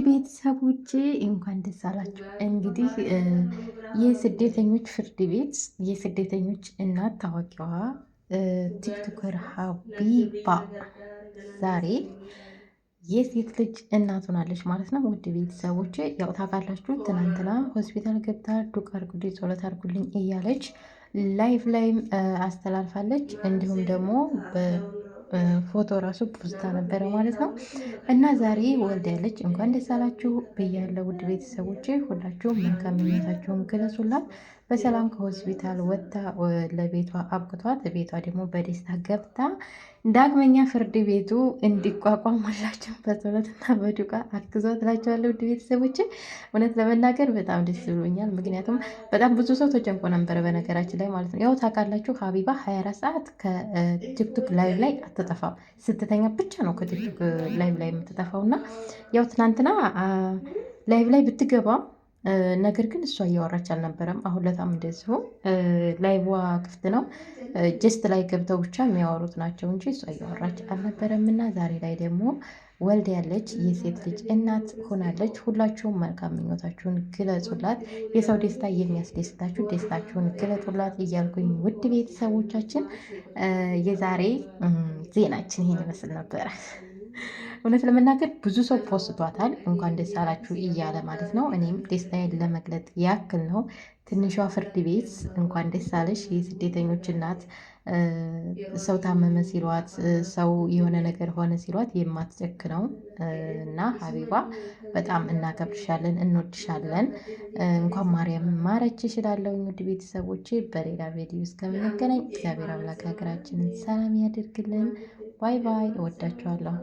ቤተሰቦቼ እንኳን ደስ አላችሁ። እንግዲህ የስደተኞች ፍርድ ቤት የስደተኞች እናት ታዋቂዋ ቲክቶከር ሀቢባ ዛሬ የሴት ልጅ እናት ሆናለች ማለት ነው። ውድ ቤተሰቦቼ ያው ታውቃላችሁ፣ ትናንትና ሆስፒታል ገብታ ዱቅ አርጉልኝ ጸሎት አርጉልኝ እያለች ላይቭ ላይም አስተላልፋለች። እንዲሁም ደግሞ ፎቶ ራሱ ፖስታ ነበረ ማለት ነው። እና ዛሬ ወልዳለች። እንኳን ደስ አላችሁ ብያለሁ ውድ ቤተሰቦቼ። ሁላችሁም መልካም ምኞታችሁን ግለጹላት። በሰላም ከሆስፒታል ወጥታ ለቤቷ አብቅቷት ቤቷ ደግሞ በደስታ ገብታ ዳግመኛ ፍርድ ቤቱ እንዲቋቋምላቸው በጸሎትና በዱቃ አግዟት እላቸዋለሁ ውድ ቤተሰቦቼ። እውነት ለመናገር በጣም ደስ ብሎኛል። ምክንያቱም በጣም ብዙ ሰው ተጨንቆ ነበረ በነገራችን ላይ ማለት ነው። ያው ታውቃላችሁ ሀቢባ 24 ሰዓት ከቲክቶክ ላይቭ ላይ አትጠፋም። ስትተኛ ብቻ ነው ከቲክቶክ ላይቭ ላይ የምትጠፋው እና ያው ትናንትና ላይቭ ላይ ብትገባም ነገር ግን እሷ እያወራች አልነበረም። አሁን ለታም እንደዚሁ ላይቭዋ ክፍት ነው። ጀስት ላይ ገብተው ብቻ የሚያወሩት ናቸው እንጂ እሷ እያወራች አልነበረም። እና ዛሬ ላይ ደግሞ ወልድ ያለች የሴት ልጅ እናት ሆናለች። ሁላችሁም መልካም ምኞታችሁን ግለጹላት። የሰው ደስታ የሚያስደስታችሁ ደስታችሁን ግለጡላት እያልኩኝ ውድ ቤተሰቦቻችን የዛሬ ዜናችን ይሄን ይመስል ነበረ። እውነት ለመናገር ብዙ ሰው ፖስቷታል እንኳን ደስ አላችሁ እያለ ማለት ነው። እኔም ደስታዬን ለመግለጥ ያክል ነው። ትንሿ ፍርድ ቤት እንኳን ደስ አለሽ የስደተኞች እናት፣ ሰው ታመመ ሲሏት፣ ሰው የሆነ ነገር ሆነ ሲሏት የማትጨክነው እና ሀቢባ በጣም እናከብርሻለን፣ እንወድሻለን። እንኳን ማርያም ማረች እላለሁ። ውድ ቤተሰቦቼ በሌላ ቪዲዮ እስከምንገናኝ እግዚአብሔር አምላክ ሀገራችንን ሰላም ያደርግልን። ባይ ባይ። እወዳችኋለሁ።